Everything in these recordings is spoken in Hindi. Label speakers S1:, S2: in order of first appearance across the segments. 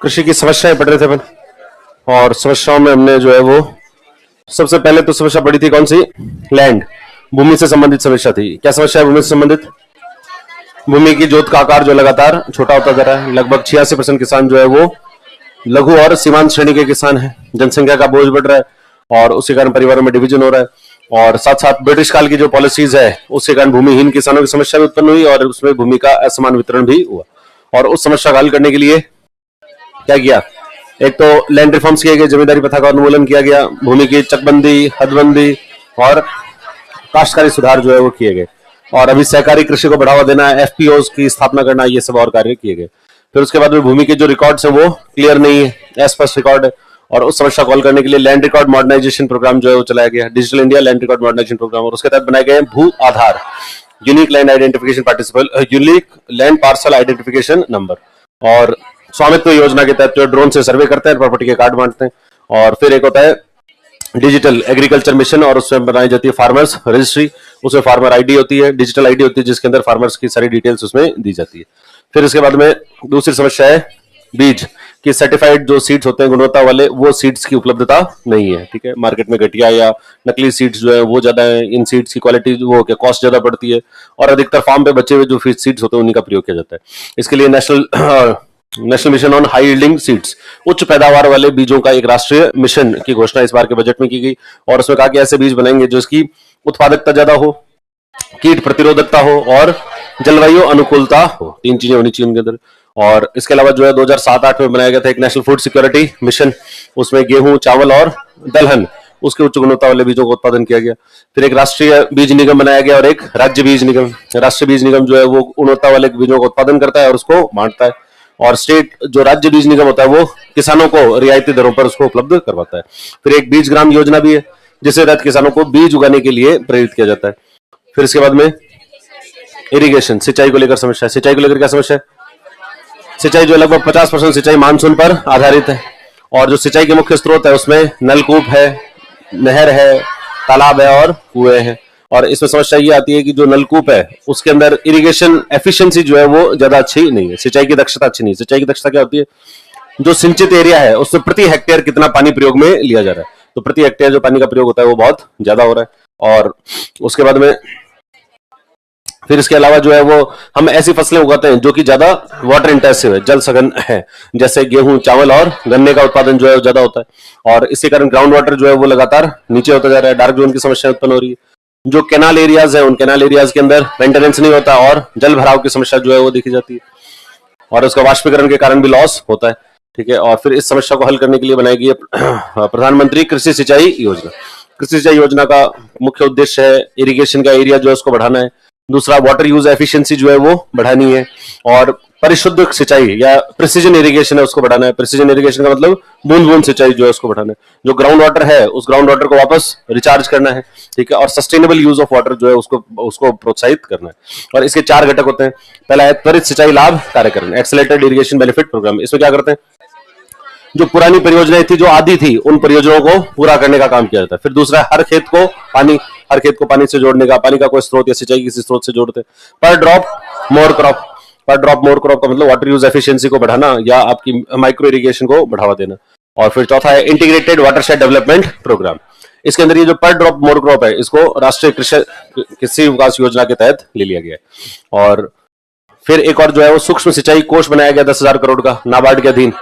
S1: कृषि की समस्याएं पढ़ रहे थे अपन। और समस्याओं में हमने जो है वो सबसे पहले तो समस्या पड़ी थी कौन सी? लैंड, भूमि से संबंधित समस्या थी। क्या समस्या है भूमि से संबंधित? भूमि की जोत का आकार जो लगातार छोटा होता जा रहा है। लगभग 86% किसान जो है वो लघु और सीमांत श्रेणी के किसान हैं। जनसंख्या का बोझ बढ़ रहा है और उसके कारण परिवारों में डिवीजन हो रहा है। और साथ साथ ब्रिटिश काल की जो पॉलिसीज है उसके कारण भूमिहीन किसानों की समस्या भी उत्पन्न हुई और उसमें भूमि का असमान वितरण भी हुआ। और उस समस्या का हल करने के लिए क्या किया? एक तो लैंड रिफॉर्म्स किए गए, जमींदारी प्रथा का उन्मूलन किया गया, भूमि की चकबंदी, हदबंदी और काश्तकारी सुधार जो है वो किए गए। और अभी सहकारी कृषि को बढ़ावा देना, एफपीओज की स्थापना करना, ये सब और कार्य किए गए। फिर उसके बाद में भूमि के जो रिकॉर्ड्स हैं वो क्लियर नहीं है, अस्पष्ट रिकॉर्ड है। और उस समस्या को हल करने के लिए लैंड रिकॉर्ड मॉडर्नाइजेशन प्रोग्राम जो है वो चलाया गया, digital India land record modernization program. और उसके तहत बनाए गए Bhu Aadhaar, unique land identification participle, unique land parcel identification number. और स्वामित्व योजना के तहत जो ड्रोन से सर्वे करते हैं, प्रॉपर्टी के कार्ड बांटते हैं। और फिर एक होता है डिजिटल एग्रीकल्चर मिशन और उसमें बनाई जाती है फार्मर्स रजिस्ट्री। उसमें फार्मर आईडी होती है, डिजिटल आईडी होती है, जिसके अंदर फार्मर्स की सारी डिटेल्स उसमें दी जाती है। फिर इसके बाद में दूसरी समस्या है बीज की सर्टिफाइड जो सीड्स होते हैं गुणवत्ता वाले, वो सीड्स की उपलब्धता नहीं है। ठीक है, मार्केट में घटिया या नकली सीड्स जो है वो ज्यादा है। इन सीड्स की क्वालिटी वो कॉस्ट ज्यादा पड़ती है और अधिकतर फार्म पे बचे हुए जो सीड्स होते हैं उन्हीं का प्रयोग किया जाता है। इसके लिए national mission on high yielding seeds, उच्च पैदावार वाले बीजों का एक राष्ट्रीय मिशन की घोषणा इस बार के बजट में की गई। और उसमें कहा कि ऐसे बीज बनाएंगे जो इसकी उत्पादकता ज्यादा हो, कीट प्रतिरोधकता हो और जलवायु अनुकूलता हो। तीन चीजें होनी चाहिए उनके अंदर। और इसके अलावा जो है 2007-8 में बनाया गया था एक नेशनल फूड सिक्योरिटी मिशन, उसमें गेहूं, चावल और दलहन उसके उच्च गुणवत्ता वाले बीजों का उत्पादन किया गया। फिर एक राष्ट्रीय बीज निगम बनाया गया और एक राज्य बीज निगम। राष्ट्रीय बीज निगम जो है वो गुणवत्ता वाले बीजों का उत्पादन करता है और उसको बांटता है। और स्टेट जो राज्य बीज निगम होता है वो किसानों को रियायती दरों पर उसको उपलब्ध करवाता है। फिर एक बीज ग्राम योजना भी है जिसके तहत किसानों को बीज उगाने के लिए प्रेरित किया जाता है। फिर इसके बाद में इरिगेशन, सिंचाई को लेकर समस्या है। सिंचाई को लेकर क्या समस्या है? सिंचाई जो लगभग 50% सिंचाई मानसून पर आधारित है। और जो सिंचाई के मुख्य स्रोत है उसमें नलकूप है, नहर है, तालाब है और कुएं हैं। और इसमें समस्या ये आती है कि जो नलकूप है उसके अंदर इरिगेशन एफिशिएंसी जो है वो ज्यादा अच्छी नहीं है, सिंचाई की दक्षता अच्छी नहीं है। सिंचाई की दक्षता क्या होती है? जो सिंचित एरिया है उसमें प्रति हेक्टेयर कितना पानी प्रयोग में लिया जा रहा है। तो प्रति हेक्टेयर जो पानी का प्रयोग होता है वो बहुत ज्यादा हो रहा है। और उसके बाद में फिर इसके अलावा जो है वो हम ऐसी फसलें उगाते हैं जो कि ज्यादा वाटर इंटेंसिव है, जल सघन है, जैसे गेहूं, चावल और गन्ने का उत्पादन जो है ज्यादा होता है। और इसके कारण ग्राउंड वाटर जो है वो लगातार नीचे होता जा रहा है, डार्क जोन की समस्या उत्पन्न हो रही है। जो कैनाल एरियाज है उन कैनाल एरियाज के अंदर मेंटेनेंस नहीं होता और जल भराव की समस्या जो है वो देखी जाती है और उसका वाष्पीकरण के कारण भी लॉस होता है। ठीक है, और फिर इस समस्या को हल करने के लिए बनाई गई प्रधानमंत्री कृषि सिंचाई योजना। कृषि सिंचाई योजना का मुख्य उद्देश्य है इरिगेशन का एरिया जो है उसको बढ़ाना है। दूसरा, वाटर यूज एफिशिएंसी जो है वो बढ़ानी है। और परिशुद्ध सिंचाई या प्रिसीजन इरिगेशन है उसको बढ़ाना है। प्रिसीजन इरिगेशन का मतलब बूंद बूंद सिंचाई जो है उसको बढ़ाना है। जो ग्राउंड वाटर है उस ग्राउंड वाटर को वापस रिचार्ज करना है। ठीक है, और सस्टेनेबल यूज ऑफ वाटर जो है उसको प्रोत्साहित करना है। और इसके 4 घटक होते हैं। पहला है त्वरित सिंचाई लाभ कार्यक्रम, एक्सेलरेटेड इरिगेशन बेनिफिट प्रोग्राम। इसमें क्या करते हैं? जो पुरानी परियोजनाएं थी जो आदि थी उन परियोजनाओं को पूरा करने का काम किया जाता है। फिर दूसरा, हर खेत को पानी से जोड़ने का, पानी का कोई स्रोत या सिंचाई किसी स्रोत से जोड़ते हैं। पर ड्रॉप मोर क्रॉप, पर ड्रॉप मोर क्रॉप का मतलब वाटर यूज एफिशिएंसी को बढ़ाना या आपकी माइक्रो इरिगेशन को बढ़ावा देना। और फिर चौथा है इंटीग्रेटेड वाटरशेड डेवलपमेंट प्रोग्राम। इसके अंदर ये जो पर ड्रॉप मोर क्रॉप है इसको राष्ट्रीय कृषि विकास योजना के तहत ले लिया गया है। और फिर एक और जो है वो सूक्ष्म सिंचाई कोष बनाया गया 10,000 करोड़ का नाबार्ड के अधीन।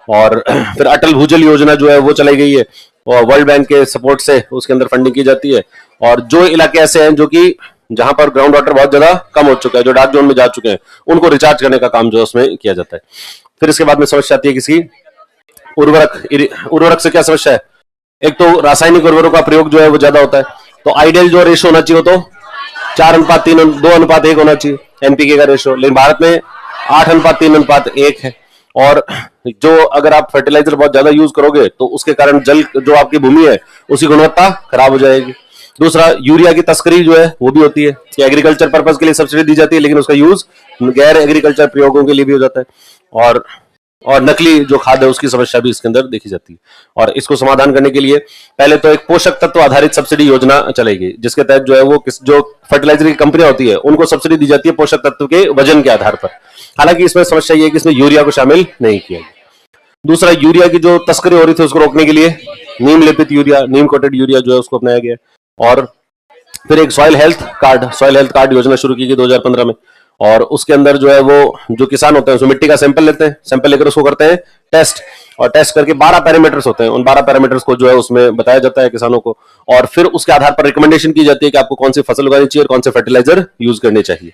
S1: और फिर अटल भूजल योजना जो है वो चलाई गई है और वर्ल्ड बैंक के सपोर्ट से उसके अंदर फंडिंग की जाती है। और जो इलाके ऐसे हैं जो कि जहां पर ग्राउंड वाटर बहुत ज्यादा कम हो चुका है, जो डार्क जोन में जा चुके हैं, उनको रिचार्ज करने का काम जो उसमें किया जाता है। फिर इसके बाद में समस्या आती है किसी उर्वरक से क्या समस्या है? एक तो रासायनिक उर्वरकों का प्रयोग जो है वो ज्यादा होता है। तो आइडियल जो रेशो होना चाहिए तो 4:3, 2:1 होना चाहिए एनपीके का रेशो, लेकिन भारत में 8:3:1 है। और जो अगर आप फर्टिलाइजर बहुत ज्यादा यूज करोगे तो उसके कारण जल जो आपकी भूमि है उसकी गुणवत्ता खराब हो जाएगी। दूसरा, यूरिया की तस्करी जो है वो भी होती है कि एग्रीकल्चर पर्पज के लिए सब्सिडी दी जाती है लेकिन उसका यूज गैर एग्रीकल्चर प्रयोगों के लिए भी हो जाता है। और नकली जो खाद है उसकी समस्या भी इसके अंदर देखी जाती है। और इसको समाधान करने के लिए पहले तो एक पोषक तत्व आधारित सब्सिडी योजना चलेगी जिसके तहत जो है वो जो फर्टिलाइजर की कंपनियां होती है उनको सब्सिडी दी जाती है पोषक तत्व के वजन के आधार पर। हालांकि इसमें समस्या ये है कि इसमें यूरिया को शामिल नहीं किया गया। दूसरा, यूरिया की जो तस्करी हो रही थी उसको रोकने के लिए नीम लेपित यूरिया, नीम कोटेड यूरिया जो है उसको अपनाया गया। और फिर एक सॉइल हेल्थ कार्ड योजना शुरू की गई 2015 में। और उसके अंदर जो है वो जो किसान होते हैं उसमें मिट्टी का सैंपल लेते हैं, सैंपल लेकर उसको करते हैं टेस्ट, और टेस्ट करके 12 पैरामीटर्स होते हैं, उन 12 पैरामीटर्स को जो है उसमें बताया जाता है किसानों को, और फिर उसके आधार पर रिकमेंडेशन की जाती है कि आपको कौन सी फसल उगानी चाहिए और कौन से फर्टिलाइजर यूज करने चाहिए।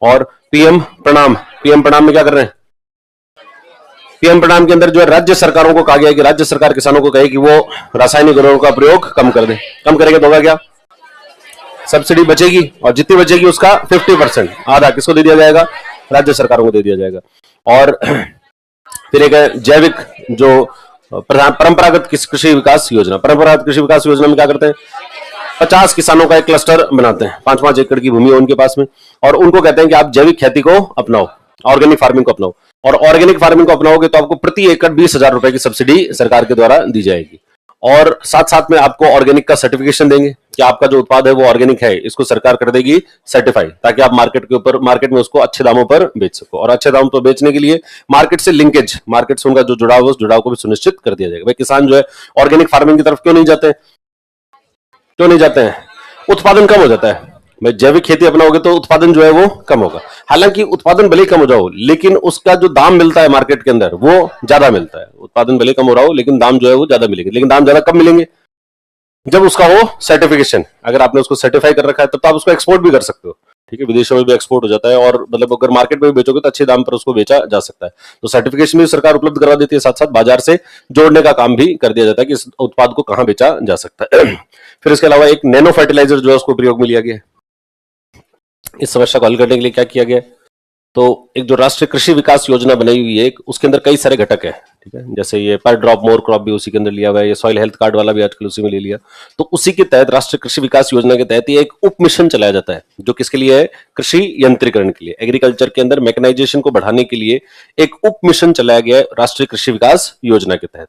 S1: और पीएम प्रणाम में क्या कर रहे हैं? पीएम प्रणाम के अंदर जो है राज्य सरकारों को कहा गया है कि राज्य सरकार किसानों को कहे कि वो रासायनिक उर्वरकों का प्रयोग कम कर दे। कम करेंगे तो होगा क्या? सब्सिडी बचेगी, और जितनी बचेगी उसका 50% आधा किसको दे दिया जाएगा? राज्य सरकारों को दे दिया जाएगा। और फिर एक है जैविक जो परंपरागत कृषि विकास योजना। परंपरागत कृषि विकास योजना में क्या करते हैं? 50 किसानों का एक क्लस्टर बनाते हैं, 5-5 एकड़ की भूमि है उनके पास में, और उनको कहते हैं कि आप जैविक खेती को अपनाओ, ऑर्गेनिक फार्मिंग को अपनाओ। और ऑर्गेनिक फार्मिंग को अपनाओगे तो आपको प्रति एकड़ 20,000 रुपए की सब्सिडी सरकार के द्वारा दी जाएगी। और साथ साथ में आपको ऑर्गेनिक का सर्टिफिकेशन देंगे कि आपका जो उत्पाद है वो ऑर्गेनिक है, इसको सरकार कर देगी सर्टिफाई, ताकि आप मार्केट में उसको अच्छे दामों पर बेच सको। और अच्छे दामों पर बेचने के लिए मार्केट से लिंकेज, मार्केट से उनका जो जुड़ाव है उस जुड़ाव को भी सुनिश्चित कर दिया जाएगा। भाई किसान जो है ऑर्गेनिक फार्मिंग की तरफ क्यों नहीं जाते हैं? उत्पादन कम हो जाता है। भाई जैविक खेती अपनाओगे तो उत्पादन जो है वो कम होगा। हालांकि उत्पादन भले कम हो जाओ, लेकिन उसका जो दाम मिलता है मार्केट के अंदर वो ज्यादा मिलता है। उत्पादन भले कम हो रहा हो लेकिन दाम जो है वो ज्यादा मिलेंगे। लेकिन दाम ज्यादा कब मिलेंगे? जब उसका हो सर्टिफिकेशन। अगर आपने उसको सर्टिफाई कर रखा है तब तो आप उसको एक्सपोर्ट भी कर सकते हो, ठीक है, विदेशों में भी एक्सपोर्ट हो जाता है, और मतलब अगर मार्केट में भी बेचोगे तो अच्छे दाम पर उसको बेचा जा सकता है। तो सर्टिफिकेशन भी सरकार उपलब्ध करवा देती है, साथ साथ बाजार से जोड़ने का काम भी कर दिया जाता है कि इस उत्पाद को कहां बेचा जा सकता है। फिर इसके अलावा एक नैनो फर्टिलाइजर जो है उसको प्रयोग में लिया गया है। इस समस्या को हल करने के लिए क्या किया गया है? तो एक जो राष्ट्रीय कृषि विकास योजना बनाई हुई है, उसके अंदर कई सारे घटक है, ठीक है, जैसे ये पर ड्रॉप मोर क्रॉप भी उसी के अंदर लिया हुआ है, ये सॉइल हेल्थ कार्ड वाला भी आजकल उसी में ले लिया। तो उसी के तहत राष्ट्रीय कृषि विकास योजना के तहत ये एक उप मिशन चलाया जाता है, जो किसके लिए है? कृषि यंत्रीकरण के लिए, एग्रीकल्चर के अंदर मैकेनाइजेशन को बढ़ाने के लिए एक उप मिशन चलाया गया है राष्ट्रीय कृषि विकास योजना के तहत।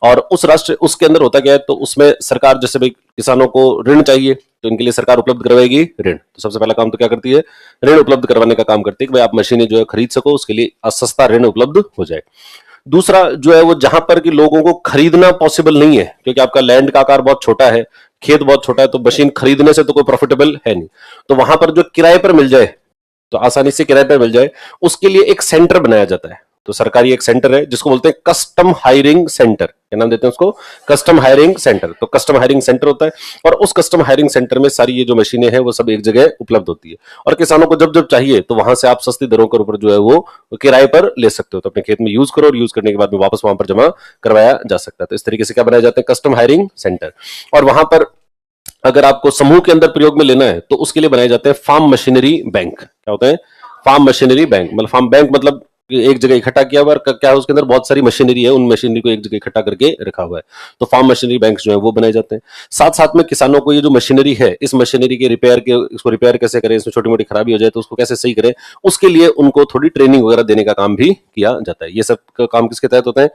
S1: और उसके अंदर होता क्या है? तो उसमें सरकार, जैसे भाई किसानों को ऋण चाहिए तो इनके लिए सरकार उपलब्ध करवाएगी ऋण। तो सबसे पहला काम तो क्या करती है? ऋण उपलब्ध करवाने का काम करती है कि भाई आप मशीनें जो है खरीद सको, उसके लिए सस्ता ऋण उपलब्ध हो जाए। दूसरा जो है वो जहां पर कि लोगों को खरीदना पॉसिबल नहीं है, क्योंकि आपका लैंड का आकार बहुत छोटा है, खेत बहुत छोटा है, तो मशीन खरीदने से तो कोई प्रॉफिटेबल है नहीं, तो वहां पर जो किराए पर मिल जाए, तो आसानी से किराए पर मिल जाए, उसके लिए एक सेंटर बनाया जाता है। तो सरकारी एक सेंटर है जिसको बोलते हैं कस्टम हायरिंग सेंटर, क्या नाम देते हैं उसको? Custom hiring centre. तो कस्टम हायरिंग सेंटर होता है, और उस कस्टम हायरिंग सेंटर में सारी ये जो मशीनें हैं वो सब एक जगह उपलब्ध होती है, और किसानों को जब जब चाहिए तो वहां से आप सस्ती दरों के ऊपर जो है वो किराए पर ले सकते हो, तो अपने खेत में यूज करो, और यूज करने के बाद में वापस वहां पर जमा करवाया जा सकता है। तो इस तरीके से क्या बनाए जाते हैं? Custom hiring centre. और वहां पर अगर आपको समूह के अंदर प्रयोग में लेना है तो उसके लिए बनाए जाते हैं फार्म मशीनरी बैंक। क्या होते हैं? Farm machinery bank. मतलब फार्म बैंक मतलब एक जगह इकट्ठा किया हुआ है, क्या है उसके अंदर बहुत सारी मशीनरी है, उन मशीनरी को एक जगह इकट्ठा करके रखा हुआ है, तो फार्म मशीनरी बैंक जो है वो बनाए जाते हैं। साथ साथ में किसानों को ये जो मशीनरी है, इस मशीनरी के इसको रिपेयर कैसे करें, इसमें छोटी मोटी खराबी हो जाए तो उसको कैसे सही करें, उसके लिए उनको थोड़ी ट्रेनिंग वगैरह देने का काम भी किया जाता है। ये सब का काम किसके तहत होता है?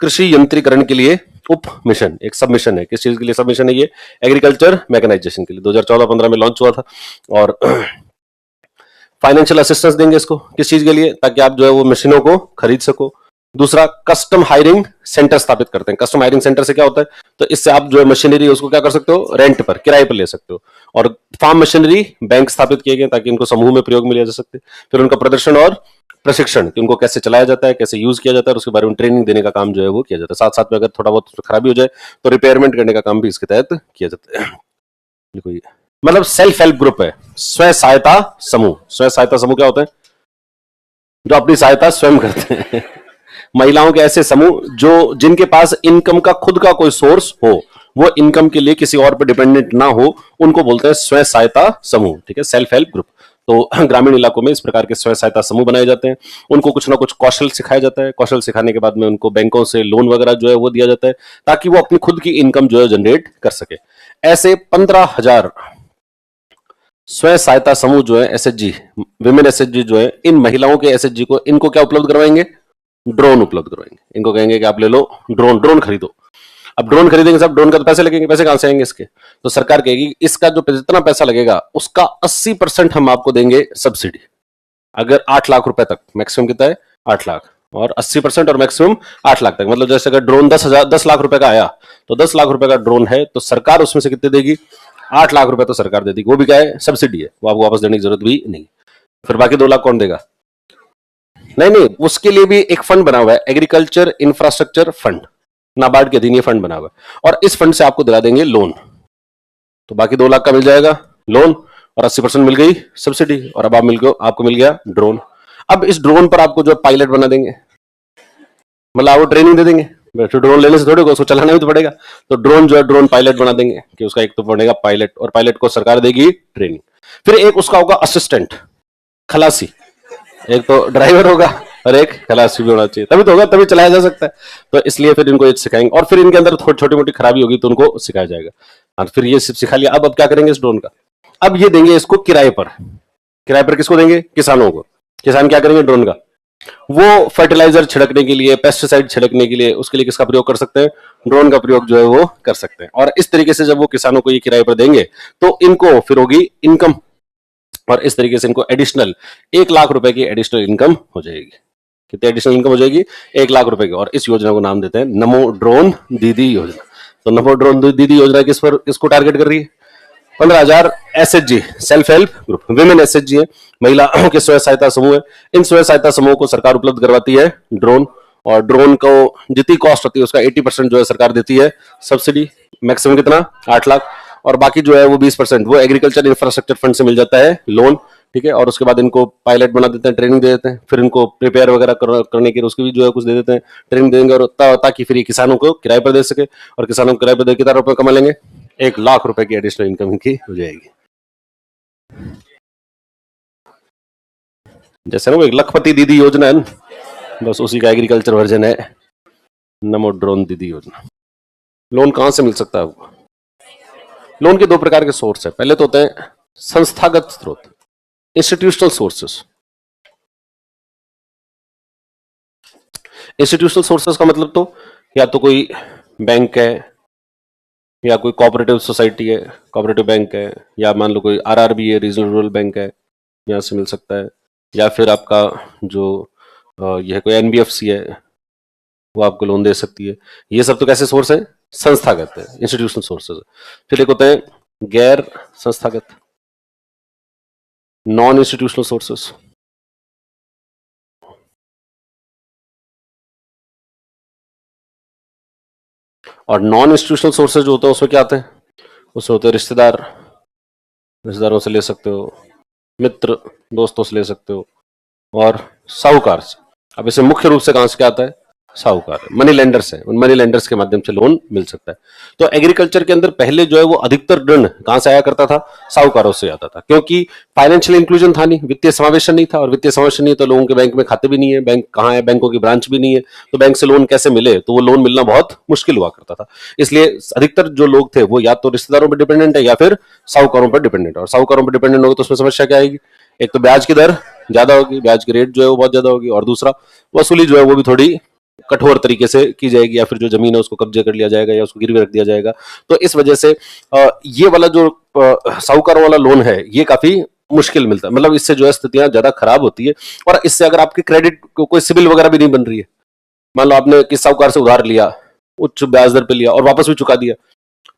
S1: कृषि यंत्रीकरण के लिए उप मिशन, एक सब मिशन है। किस चीज के लिए सब मिशन है ये? एग्रीकल्चर मैकेनाइजेशन के लिए 2014-15 में लॉन्च हुआ था। और फाइनेंशियल असिस्टेंस देंगे इसको, किस चीज के लिए? ताकि आप जो है वो मशीनों को खरीद सको। दूसरा, कस्टम हायरिंग सेंटर स्थापित करते हैं। कस्टम हायरिंग सेंटर से क्या होता है? तो इससे आप जो है मशीनरी उसको क्या कर सकते हो? रेंट पर, किराए पर ले सकते हो। और फार्म मशीनरी बैंक स्थापित किए गए ताकि इनको समूह में प्रयोग में लिया जा सकते। फिर उनका प्रदर्शन और प्रशिक्षण कि उनको कैसे चलाया जाता है, कैसे यूज किया जाता है, उसके बारे में ट्रेनिंग देने का काम जो है वो किया जाता है। साथ साथ में अगर थोड़ा बहुत खराबी हो जाए तो रिपेयरमेंट करने का काम भी इसके तहत किया जाता है। मतलब सेल्फ हेल्प ग्रुप है, स्वयं सहायता समूह। स्वयं सहायता समूह क्या होता है? जो अपनी सहायता स्वयं करते हैं। महिलाओं के ऐसे समूह जो जिनके पास इनकम का खुद का कोई सोर्स हो, वो इनकम के लिए किसी और पर डिपेंडेंट ना हो, उनको बोलते हैं स्वयं सहायता समूह, ठीक है, सेल्फ हेल्प ग्रुप। तो ग्रामीण इलाकों में इस प्रकार के स्वयं सहायता समूह बनाए जाते हैं। उनको कुछ ना कुछ कौशल सिखाया जाता है, कौशल सिखाने के बाद में उनको बैंकों से लोन वगैरह जो है वो दिया जाता है, ताकि वो अपनी खुद की इनकम जो है जनरेट कर सके। ऐसे 15,000 स्वयं सहायता समूह जो है, एसएचजी, विमेन एसएचजी जो है, इन महिलाओं के एसएचजी को इनको क्या उपलब्ध करवाएंगे? ड्रोन उपलब्ध करवाएंगे। इनको कहेंगे कि आप ले लो ड्रोन खरीदो। अब ड्रोन खरीदेंगे, सब ड्रोन का तो पैसे लगेंगे, पैसे कहां से आएंगे इसके? तो सरकार कहेगी इसका जो जितना पैसा लगेगा उसका 80% हम आपको देंगे सब्सिडी। अगर 8 लाख रुपए तक, मैक्सिमम कितना है? 8 लाख, और 80% और मैक्सिमम 8 लाख तक। मतलब जैसे अगर ड्रोन 10 लाख रुपए का आया तो 10 लाख रुपए का ड्रोन है तो सरकार उसमें से कितने देगी? 8 लाख रुपए तो सरकार दे देगी। वो भी क्या है? सब्सिडी है, वो आपको वापस देने की जरूरत भी नहीं। फिर बाकी 2 लाख कौन देगा? नहीं नहीं, उसके लिए भी एक फंड बना हुआ है, एग्रीकल्चर इंफ्रास्ट्रक्चर फंड, नाबार्ड के अधीन ये फंड बना हुआ है, और इस फंड से आपको दिला देंगे लोन। तो बाकी 2 लाख का मिल जाएगा लोन और 80% मिल गई सब्सिडी, और अब आपको मिल गया ड्रोन। अब इस ड्रोन पर आपको जो पायलट बना देंगे, मतलब आपको ट्रेनिंग दे देंगे। तो ड्रोन लेने से थोड़ी उसको चलाना भी तो पड़ेगा, तो ड्रोन जो है ड्रोन पायलट बना देंगे कि उसका एक तो बनेगा पायलट, और पायलट को सरकार देगी ट्रेनिंग। फिर एक उसका होगा असिस्टेंट, खलासी। एक तो ड्राइवर होगा और एक खलासी भी होना चाहिए, तभी तो होगा, तभी चलाया जा सकता है। तो इसलिए फिर इनको ये सिखाएंगे, और फिर इनके अंदर थोड़ी छोटी मोटी खराबी होगी तो उनको सिखाया जाएगा। और फिर ये सिखा लिया, अब क्या करेंगे इस ड्रोन का? अब ये देंगे इसको किराए पर। किराए पर किसको देंगे? किसानों को। किसान क्या करेंगे ड्रोन का? वो फर्टिलाइजर छिड़कने के लिए, पेस्टिसाइड छिड़कने के लिए, उसके लिए किसका प्रयोग कर सकते हैं? ड्रोन का प्रयोग जो है वो कर सकते हैं। और इस तरीके से जब वो किसानों को ये किराए पर देंगे तो इनको फिर होगी इनकम, और इस तरीके से इनको एडिशनल 1 लाख रुपए की एडिशनल इनकम हो जाएगी। कितनी एडिशनल इनकम हो जाएगी? 1 लाख रुपए की। और इस योजना को नाम देते हैं नमो ड्रोन दीदी योजना। तो नमो ड्रोन दीदी योजना किसको टारगेट कर रही है? 15,000 SHG, self help group, women SHG है, महिलाओं के स्वयं सहायता समूह है। इन स्वयं सहायता समूह को सरकार उपलब्ध करवाती है ड्रोन, और ड्रोन को जितनी कॉस्ट होती है उसका 80% जो है सरकार देती है सब्सिडी। मैक्सिमम कितना? 8 लाख। और बाकी जो है वो 20% वो एग्रीकल्चर इंफ्रास्ट्रक्चर फंड से मिल जाता है लोन, ठीक है। और उसके बाद इनको पायलट बना देते हैं, ट्रेनिंग दे देते हैं, फिर इनको प्रिपेयर वगैरह करने के लिए उसकी भी जो है कुछ दे देते हैं, ट्रेनिंग देंगे, और ताकि फिर ये किसानों को किराए पर दे सके, और किसानों को किराए पर दे कितना रुपए कमा लेंगे? 1 लाख रुपए की एडिशनल इनकम इनकी हो जाएगी। जैसे ना वो एक लखपति दीदी योजना है ना, बस उसी का एग्रीकल्चर वर्जन है नमो ड्रोन दीदी योजना। लोन कहां से मिल सकता है आपको? लोन के 2 प्रकार के सोर्स है। पहले तो होते हैं संस्थागत स्रोत, इंस्टीट्यूशनल सोर्सेस। इंस्टीट्यूशनल सोर्सेस का मतलब तो या तो कोई बैंक है, या कोई कोऑपरेटिव सोसाइटी है, कोऑपरेटिव बैंक है, या मान लो कोई आरआरबी है, रीजनल रूरल बैंक है, यहाँ से मिल सकता है। या फिर आपका जो यह कोई एनबीएफसी है वो आपको लोन दे सकती है। ये सब तो कैसे सोर्स है? संस्थागत है, इंस्टीट्यूशनल सोर्सेज। फिर एक होता है गैर संस्थागत, नॉन इंस्टीट्यूशनल सोर्सेस। और नॉन इंस्टीट्यूशनल सोर्सेज जो होता है उसमें क्या आते हैं? उसमें होते हैं रिश्तेदार, रिश्तेदारों से ले सकते हो, मित्र दोस्तों से ले सकते हो, और साहूकार से। अब इसे मुख्य रूप से कहां से क्या आता है? साहूकार, मनी लेंडर्स है, उन मनी लेंडर्स के माध्यम से लोन मिल सकता है। तो एग्रीकल्चर के अंदर पहले जो है वो अधिकतर ऋण कहां से आया करता था? साहूकारों से आता था, क्योंकि फाइनेंशियल इंक्लूजन था नहीं, वित्तीय समावेशन नहीं था, और वित्तीय समावेशन नहीं है तो लोगों के बैंक में खाते भी नहीं है, बैंक कहाँ है, बैंकों की ब्रांच भी नहीं है, तो बैंक से लोन कैसे मिले? तो वो लोन मिलना बहुत मुश्किल हुआ करता था। इसलिए अधिकतर जो लोग थे वो या तो रिश्तेदारों पर डिपेंडेंट है या फिर साहूकारों पर डिपेंडेंट है। और साहूकारों पर डिपेंडेंट होगा तो उसमें समस्या क्या आएगी? एक तो ब्याज की दर ज्यादा होगी, ब्याज की रेट जो है वो बहुत ज्यादा होगी, और दूसरा वसूली जो है वो भी थोड़ी कठोर तरीके से की जाएगी, या फिर जो जमीन है उसको कब्जे कर लिया जाएगा या उसको गिरवी रख दिया जाएगा। तो इस वजह से ये वाला जो साहूकारों वाला लोन है ये काफी मुश्किल मिलता है, मतलब इससे जो है स्थितियां ज्यादा खराब होती है। और इससे अगर आपकी क्रेडिट कोई सिबिल वगैरह भी नहीं बन रही है, मान लो आपने किस साहूकार से उधार लिया, उच्च ब्याज दर पे लिया और वापस भी चुका दिया,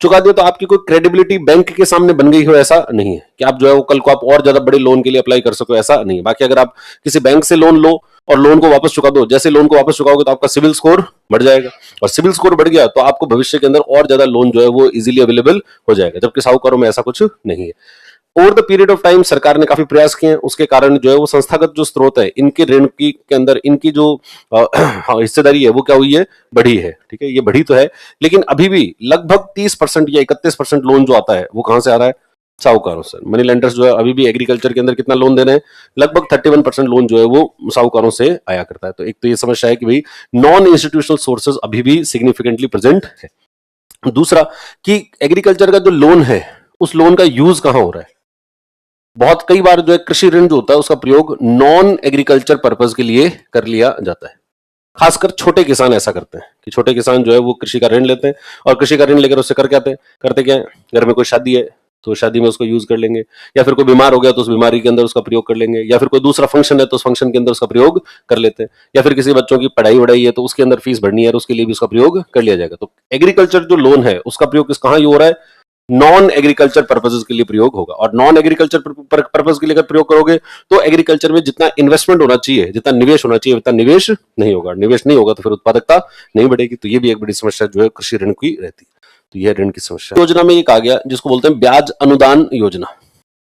S1: तो आपकी कोई क्रेडिबिलिटी बैंक के सामने बन गई हो ऐसा नहीं है कि आप जो है वो कल को आप और ज्यादा बड़े लोन के लिए अप्लाई कर सको, ऐसा नहीं है। बाकी अगर आप किसी बैंक से लोन लो और लोन को वापस चुका दो, जैसे लोन को वापस चुकाओगे तो आपका सिविल स्कोर बढ़ जाएगा, और सिविल स्कोर बढ़ गया तो आपको भविष्य के अंदर और ज्यादा लोन जो है वो इजीली अवेलेबल हो जाएगा, जबकि साहूकारों में ऐसा कुछ नहीं है। Over the period of time सरकार ने काफी प्रयास किए हैं, उसके कारण जो है वो संस्थागत जो स्रोत है इनके ऋण की के अंदर इनकी जो हिस्सेदारी है वो क्या हुई है? बढ़ी है। ठीक है, ये बढ़ी तो है, लेकिन अभी भी लगभग 30% या 31% लोन जो आता है वो कहां से आ रहा है? साहूकारों से। मनी लेंडर्स जो है अभी भी एग्रीकल्चर के अंदर कितना लोन दे रहे हैं? लगभग 31% लोन जो है वो साहूकारों से आया करता है। तो एक तो ये समस्या है कि भाई नॉन इंस्टीट्यूशनल सोर्सेज अभी भी सिग्निफिकेंटली प्रेजेंट है। दूसरा कि एग्रीकल्चर का जो लोन है उस लोन का यूज कहां हो रहा है? बहुत कई बार जो है कृषि ऋण जो होता है उसका प्रयोग नॉन एग्रीकल्चर पर्पज के लिए कर लिया जाता है। खासकर छोटे किसान ऐसा करते हैं कि छोटे किसान जो है वो कृषि का ऋण लेते हैं, और कृषि का ऋण लेकर उससे करके आते हैं, करते क्या है? घर में कोई शादी है, तो शादी में उसको यूज कर लेंगे, या फिर कोई बीमार हो गया तो उस बीमारी के अंदर उसका प्रयोग कर लेंगे, या फिर कोई दूसरा फंक्शन है तो उस फंक्शन के अंदर उसका प्रयोग कर लेते हैं, या फिर किसी बच्चों की पढ़ाई वढ़ाई है तो उसके अंदर फीस भरनी है और उसके लिए भी उसका प्रयोग कर लिया जाएगा। तो एग्रीकल्चर जो लोन है उसका प्रयोग कहाँ हो रहा है? नॉन एग्रीकल्चर पर्पसेस के लिए प्रयोग होगा। और नॉन एग्रीकल्चर पर्पस के लिए अगर प्रयोग करोगे तो एग्रीकल्चर में जितना इन्वेस्टमेंट होना चाहिए, जितना निवेश होना चाहिए, उतना निवेश नहीं होगा। निवेश नहीं होगा तो फिर उत्पादकता नहीं बढ़ेगी। तो ये भी एक बड़ी समस्या जो है कृषि ऋण की रहती है। तो यह ऋण की समस्या। योजना में एक आ गया जिसको बोलते हैं ब्याज अनुदान योजना।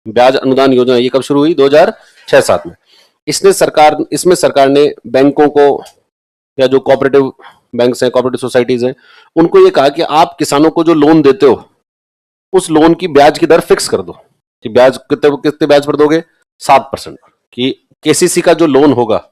S1: ब्याज अनुदान योजना ये कब शुरू हुई? 2006-7 में। इसमें सरकार ने बैंकों को, या जो कोऑपरेटिव बैंक्स हैं, कोऑपरेटिव सोसाइटीज हैं, उनको ये कहा कि आप किसानों को जो लोन देते हो उस लोन की ब्याज की दर फिक्स कर दो कि ब्याज कितने ब्याज पर दोगे? 7%। कि केसीसी का जो लोन होगा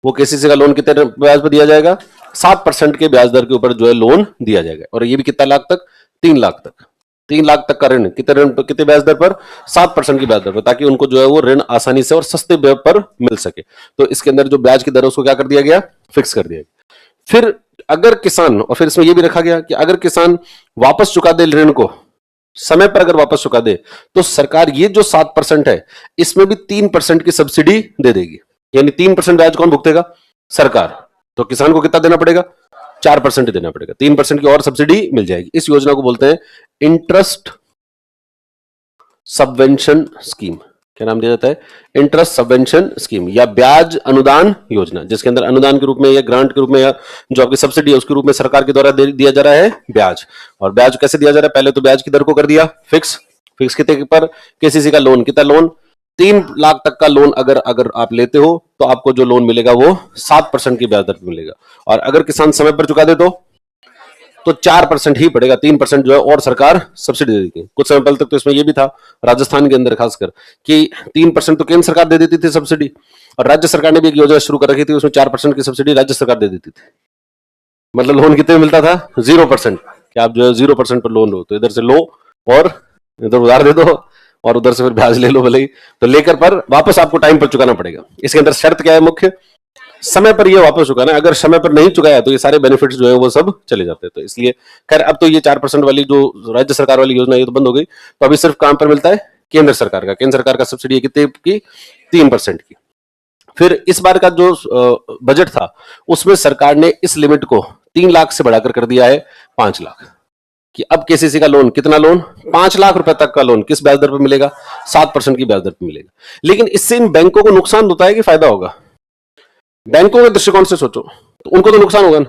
S1: वो केसीसी का लोन कितने ब्याज पर दिया जाएगा? 7% के ब्याज दर के ऊपर जो है लोन दिया जाएगा। और ये भी कितना लाख तक? 3 लाख तक। 3 लाख तक का ऋण कितने ब्याज दर पर? 7% की ब्याज दर पर, ताकि उनको जो है वो ऋण आसानी से और सस्ते ब्याज पर मिल सके। तो इसके अंदर जो ब्याज की दर है उसको क्या कर दिया गया? फिक्स कर दिया गया। फिर अगर किसान, और फिर इसमें यह भी रखा गया कि अगर किसान वापस चुका दे ऋण को, समय पर अगर वापस चुका दे, तो सरकार ये जो 7% है इसमें भी 3% की सब्सिडी दे देगी। यानी 3% ब्याज कौन भुगतेगा? सरकार। तो किसान को कितना देना पड़ेगा? 4% देना पड़ेगा। 3% की और सब्सिडी मिल जाएगी। इस योजना को बोलते हैं इंटरेस्ट सबवेंशन स्कीम। क्या नाम दिया जाता है? इंटरेस्ट सबवेंशन स्कीम या ब्याज अनुदान योजना, जिसके अंदर अनुदान के रूप में या ग्रांट के रूप में या जो आपकी सब्सिडी है उसके रूप में सरकार के द्वारा दिया जा रहा है ब्याज। और ब्याज कैसे दिया जा रहा है? पहले तो ब्याज की दर को कर दिया फिक्स कितने पर? केसीसी का लोन कितना? लोन 3 लाख तक का लोन अगर आप लेते हो तो आपको जो लोन मिलेगा वो 7% की ब्याज दर पर मिलेगा। और अगर किसान समय पर चुका दे तो 4% ही पड़ेगा। 3% जो है और सरकार सब्सिडी दे देगी। कुछ समय पहले तक तो इसमें यह भी था, राजस्थान के अंदर खासकर, कि 3% तो केंद्र सरकार दे देती थी सब्सिडी, और राज्य सरकार ने भी एक योजना शुरू कर रखी थी, उसमें 4% की सब्सिडी राज्य सरकार दे देती थी। मतलब लोन कितने में मिलता था? 0%। कि आप जो है 0% पर लोन लो, तो इधर से लो और इधर उधार दे दो और उधर से फिर ब्याज ले लो भले ही, तो लेकर पर वापस आपको टाइम पर चुकाना पड़ेगा। इसके अंदर शर्त क्या है? मुख्य समय पर ये वापस चुकाना। अगर समय पर नहीं चुकाया तो ये सारे बेनिफिट्स जो है वो सब चले जाते हैं। तो इसलिए खैर अब तो ये 4% वाली जो राज्य सरकार वाली योजना ये तो बंद हो गई। तो अभी सिर्फ कहां पर मिलता है? केंद्र सरकार का सब्सिडी कितने की? 3% की। फिर इस बार का जो बजट था उसमें सरकार ने इस लिमिट को 3 लाख से बढ़ाकर कर दिया है 5 लाख। कि अब केसीसी का लोन कितना? लोन 5 लाख रुपए तक का लोन किस ब्याज दर पर मिलेगा? 7% की ब्याज दर पर मिलेगा। लेकिन इससे इन बैंकों को नुकसान होता है कि फायदा होगा? बैंकों के दृष्टिकोण से सोचो तो उनको तो नुकसान होगा ना।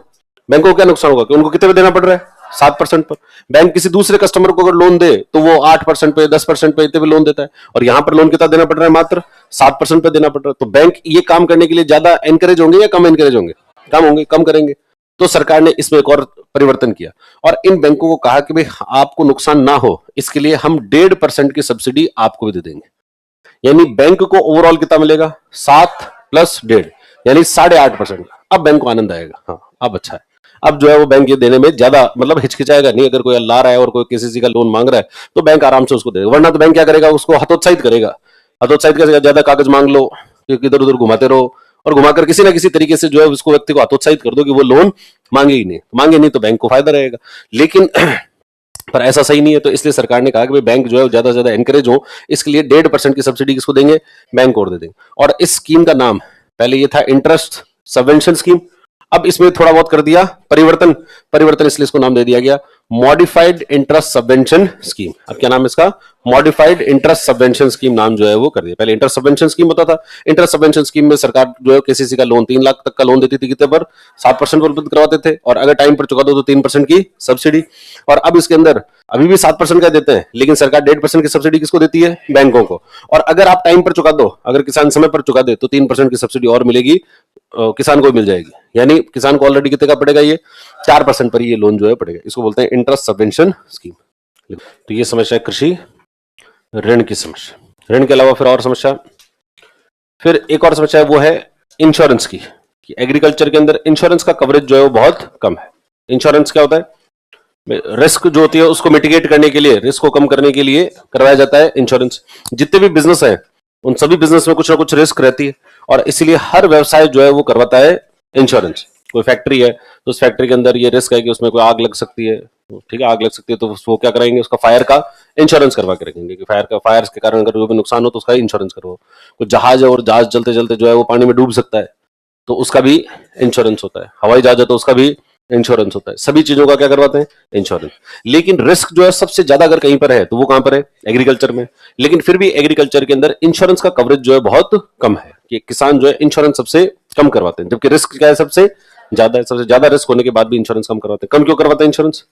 S1: बैंकों को क्या नुकसान होगा कि उनको कितने पे देना पड़ रहा है? 7% पर। बैंक किसी दूसरे कस्टमर को अगर लोन दे तो वो 8% पे, 10% पे, इतने पे लोन देता है, और यहां पर लोन कितना देना पड़ रहा है? मात्र 7% पे देना पड़ रहा है। तो बैंक ये काम करने के लिए ज्यादा एनकरेज होंगे या कम एनकरेज होंगे? कम होंगे, कम करेंगे। तो सरकार ने इसमें एक और परिवर्तन किया और इन बैंकों को कहा कि भाई आपको नुकसान ना हो इसके लिए हम 1.5% की सब्सिडी आपको भी दे देंगे। यानी बैंक को ओवरऑल कितना मिलेगा? 7 + 1.5 यानी 8.5%। अब बैंक को आनंद आएगा। हाँ, अब अच्छा है। अब जो है वो बैंक ये देने में ज्यादा मतलब हिचकिचाएगा नहीं। अगर कोई ला रहा है और कोई किसी का लोन मांग रहा है तो बैंक आराम से उसको देगा। वरना तो बैंक क्या करेगा? उसको हतोत्साहित करेगा। हतोत्साहित करेगा, ज्यादा कागज मांग लो, इधर उधर घुमाते रहो और घुमाकर किसी ना किसी तरीके से जो है उसको व्यक्ति को हतोत्साहित कर दो कि वो लोन मांगे ही नहीं तो बैंक को फायदा रहेगा। लेकिन पर ऐसा सही नहीं है। तो इसलिए सरकार ने कहा कि भाई बैंक जो है ज्यादा से ज्यादा एनकरेज हो, इसके लिए 1.5% की सब्सिडी किसको देंगे? बैंक को दे देंगे। और इस स्कीम का नाम पहले ये था इंटरेस्ट सबवेंशन स्कीम। अब इसमें थोड़ा बहुत कर दिया परिवर्तन इसलिए इसको नाम दे दिया गया मॉडिफाइड इंटरेस्ट सबवेंशन स्कीम। अब क्या नाम है इसका? मॉडिफाइड इंटरेस्ट सबवेंशन स्कीम नाम जो है वो कर दिया। पहले इंटरेस्ट सबवेंशन स्कीम होता था। इंटरेस्ट सबवेंशन स्कीम में सरकार जो है केसीसी का लोन 3 लाख तक का लोन देती थी, कितने पर? 7% पर उपलब्ध करवाते थे, और अगर टाइम पर चुका दो तो 3% की सब्सिडी। और अब इसके अंदर अभी भी 7% का देते हैं, लेकिन सरकार 1.5% की सब्सिडी किसको देती है? बैंकों को। और अगर आप टाइम पर चुका दो, अगर किसान समय पर चुका दे तो 3% की सब्सिडी और मिलेगी, किसान को मिल जाएगी। यानी किसान को ऑलरेडी कितने का पड़ेगा? ये 4% पर ये लोन जो है पड़ेगा। इसको बोलते हैं इंटरेस्ट सबवेंशन स्कीम। तो ये समस्या है कृषि ऋण की समस्या। ऋण के अलावा फिर और समस्या, फिर एक और समस्या है वो है इंश्योरेंस की। कि एग्रीकल्चर के अंदर इंश्योरेंस का कवरेज जो है वो बहुत कम है। इंश्योरेंस क्या होता है? रिस्क जो होती है उसको मिटिगेट करने के लिए, रिस्क को कम करने के लिए करवाया जाता है इंश्योरेंस। जितने भी बिजनेस है उन सभी बिजनेस में कुछ ना कुछ रिस्क रहती है, और इसीलिए हर व्यवसाय जो है वो करवाता है इंश्योरेंस। कोई फैक्ट्री है तो उस फैक्ट्री के अंदर ये रिस्क है कि उसमें कोई आग लग सकती है, ठीक है, आग लग सकती है तो वो क्या कराएंगे, उसका फायर का इंश्योरेंस करवा के रखेंगे कि फायर के कारण अगर जो भी नुकसान हो तो उसका इंश्योरेंस करवाओ। कोई जहाज है और जहाज चलते चलते जो है वो पानी में डूब सकता है तो उसका भी इंश्योरेंस होता है। हवाई जहाज है तो उसका भी इंश्योरेंस होता है। सभी चीजों का क्या करवाते हैं, इंश्योरेंस। लेकिन रिस्क जो है सबसे ज्यादा अगर कहीं पर है तो वो कहां पर है, एग्रीकल्चर में। लेकिन फिर भी एग्रीकल्चर के अंदर इंश्योरेंस का कवरेज जो है बहुत कम है, कि किसान जो है इंश्योरेंस सबसे कम करवाते हैं, जबकि रिस्क क्या है, सबसे ज्यादा है। सबसे ज्यादा रिस्क होने के बाद भी इंश्योरेंस कम करवाते हैं। कम क्यों करवाते हैं इंश्योरेंस?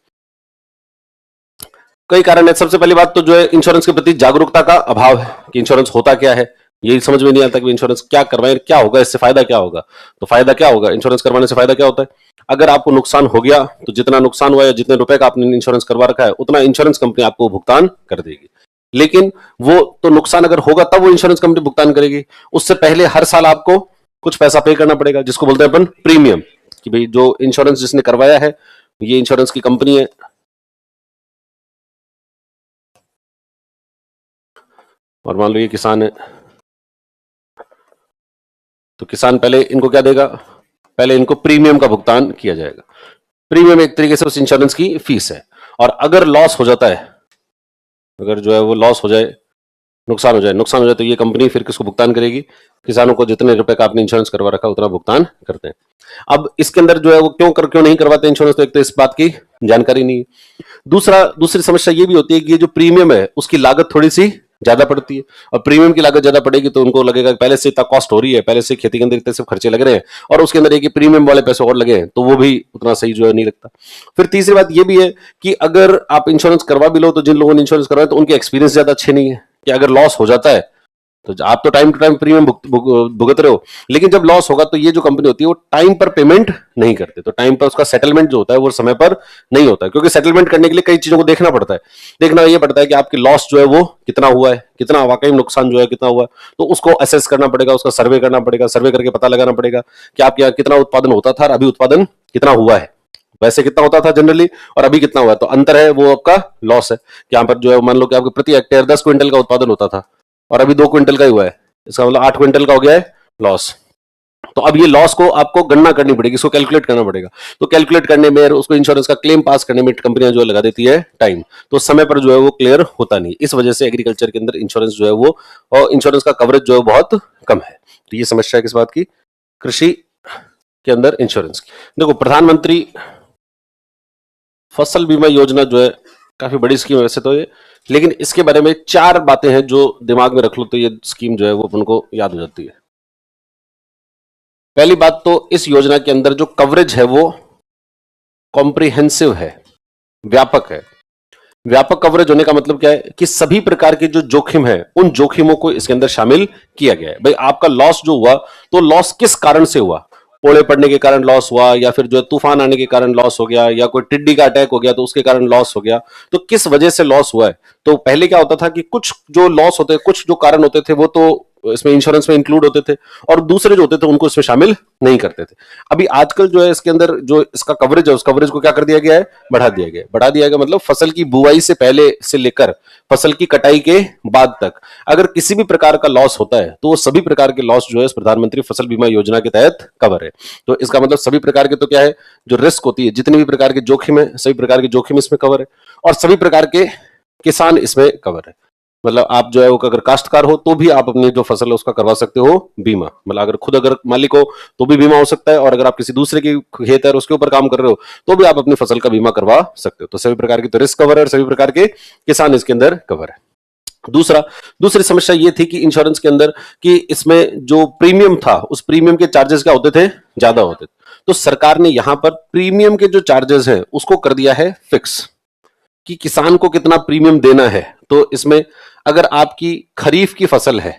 S1: कई कारण है। सबसे पहली बात तो जो है इंश्योरेंस के प्रति जागरूकता का अभाव है कि इंश्योरेंस होता क्या है, यही समझ में नहीं आता कि इंश्योरेंस क्या करवाएं, क्या होगा, इससे फायदा क्या होगा। तो फायदा क्या होगा, इंश्योरेंस करवाने से फायदा क्या होता है? अगर आपको नुकसान हो गया तो जितना नुकसान हुआ या जितने रुपए का आपने इंश्योरेंस करवा रखा है उतना इंश्योरेंस कंपनी आपको भुगतान कर देगी। लेकिन वो तो नुकसान अगर होगा तब वो इंश्योरेंस कंपनी भुगतान करेगी, उससे पहले हर साल आपको कुछ पैसा पे करना पड़ेगा, जिसको बोलते हैं अपन प्रीमियम। कि भाई जो इंश्योरेंस जिसने करवाया है, ये इंश्योरेंस की कंपनी है, और मान लो ये किसान है, तो किसान पहले इनको क्या देगा, पहले इनको प्रीमियम का भुगतान किया जाएगा। प्रीमियम एक तरीके से उस इंश्योरेंस की फीस है। और अगर लॉस हो जाता है, अगर जो है वो लॉस हो जाए, नुकसान हो जाए तो ये कंपनी फिर किसको भुगतान करेगी, किसानों को जितने रुपए का आपने इंश्योरेंस करवा रखा उतना भुगतान करते हैं। अब इसके अंदर जो है वो क्यों नहीं करवाते इंश्योरेंस, तो एक तो इस बात की जानकारी नहीं है। दूसरी समस्या ये भी होती है कि ये जो प्रीमियम है उसकी लागत थोड़ी सी ज्यादा पड़ती है, और प्रीमियम की लागत ज्यादा पड़ेगी तो उनको लगेगा कि पहले से इतना कॉस्ट हो रही है, पहले से खेती के अंदर इतने सब खर्चे लग रहे हैं, और उसके अंदर एक प्रीमियम वाले पैसे और लगे हैं, तो वो भी उतना सही जो है नहीं लगता। फिर तीसरी बात ये भी है कि अगर आप इंश्योरेंस करवा भी लो तो जिन लोगों ने इंश्योरेंस करवाया तो उनके एक्सपीरियंस ज्यादा अच्छे नहीं है, कि अगर लॉस हो जाता है तो आप तो टाइम टू टाइम प्रीमियम भुगत रहे हो, लेकिन जब लॉस होगा तो ये जो कंपनी होती है वो टाइम पर पेमेंट नहीं करते, तो टाइम पर उसका सेटलमेंट जो होता है वो समय पर नहीं होता है, क्योंकि सेटलमेंट करने के लिए कई चीजों को देखना पड़ता है। देखना ये पड़ता है कि आपकी लॉस जो है वो कितना हुआ है, कितना वाकई नुकसान जो है कितना हुआ है, तो उसको असेस करना पड़ेगा, उसका सर्वे करना पड़ेगा, सर्वे करके पता लगाना पड़ेगा कि आपके यहाँ कितना उत्पादन होता था और अभी उत्पादन कितना हुआ है, वैसे कितना होता था जनरली और अभी कितना हुआ है, तो अंतर है वो आपका लॉस है। कि यहाँ पर जो है मान लो कि आपके प्रति हेक्टेयर 10 क्विंटल का उत्पादन होता था और अभी 2 क्विंटल का ही हुआ है, इसका मतलब 8 क्विंटल का हो गया है लॉस। तो अब ये लॉस को आपको गणना करनी पड़ेगी, इसको कैलकुलेट करना पड़ेगा। तो कैलकुलेट करने में, उसको इंश्योरेंस का क्लेम पास करने में कंपनियां जो लगा देती है टाइम, तो समय पर जो है वो क्लियर होता नहीं। इस वजह से एग्रीकल्चर के अंदर इंश्योरेंस जो है वो, और इंश्योरेंस का कवरेज जो है बहुत कम है। तो ये समस्या है किस बात की, कृषि के अंदर इंश्योरेंस की। देखो, प्रधानमंत्री फसल बीमा योजना जो है काफी बड़ी स्कीम है वैसे तो ये, लेकिन इसके बारे में 4 बातें हैं जो दिमाग में रख लो तो ये स्कीम जो है वो अपन को याद हो जाती है। पहली बात तो इस योजना के अंदर जो कवरेज है वो कॉम्प्रिहेंसिव है, व्यापक है। व्यापक कवरेज होने का मतलब क्या है कि सभी प्रकार के जो जोखिम है उन जोखिमों को इसके अंदर शामिल किया गया है। भाई आपका लॉस जो हुआ तो लॉस किस कारण से हुआ, ओले पड़ने के कारण लॉस हुआ, या फिर जो तूफान आने के कारण लॉस हो गया, या कोई टिड्डी का अटैक हो गया तो उसके कारण लॉस हो गया, तो किस वजह से लॉस हुआ है। तो पहले क्या होता था कि कुछ जो लॉस होते, कुछ जो कारण होते थे वो तो इसमें इंश्योरेंस में इंक्लूड होते थे, और दूसरे जो होते थे उनको इसमें शामिल नहीं करते थे। अभी आजकल जो है इसके अंदर जो इसका कवरेज है उस कवरेज को क्या कर दिया गया है, बढ़ा दिया गया मतलब फसल की बुआई से पहले से लेकर फसल की कटाई के बाद तक अगर किसी भी प्रकार का लॉस होता है तो वो सभी प्रकार के लॉस जो है प्रधानमंत्री फसल बीमा योजना के तहत कवर है। तो इसका मतलब सभी प्रकार के, तो क्या है, जो रिस्क होती है, जितने भी प्रकार के जोखिम है, सभी प्रकार के जोखिम इसमें कवर है, और सभी प्रकार के किसान इसमें कवर है। मतलब आप जो है वो अगर काश्तकार हो तो भी आप अपनी जो फसल है उसका करवा सकते हो बीमा, मतलब अगर मालिक हो तो भी बीमा हो सकता है, और अगर आप किसी दूसरे की खेत है और उसके ऊपर काम कर रहे हो तो भी आप अपनी फसल का बीमा करवा सकते हो। तो सभी प्रकार की तो रिस्क कवर है और सभी प्रकार के किसान इसके अंदर कवर है। दूसरी समस्या ये थी कि इंश्योरेंस के अंदर कि इसमें जो प्रीमियम था उस प्रीमियम के चार्जेस क्या होते थे, ज्यादा होते थे। तो सरकार ने यहां पर प्रीमियम के जो चार्जेस हैं उसको कर दिया है फिक्स, कि किसान को कितना प्रीमियम देना है। तो इसमें अगर आपकी खरीफ की फसल है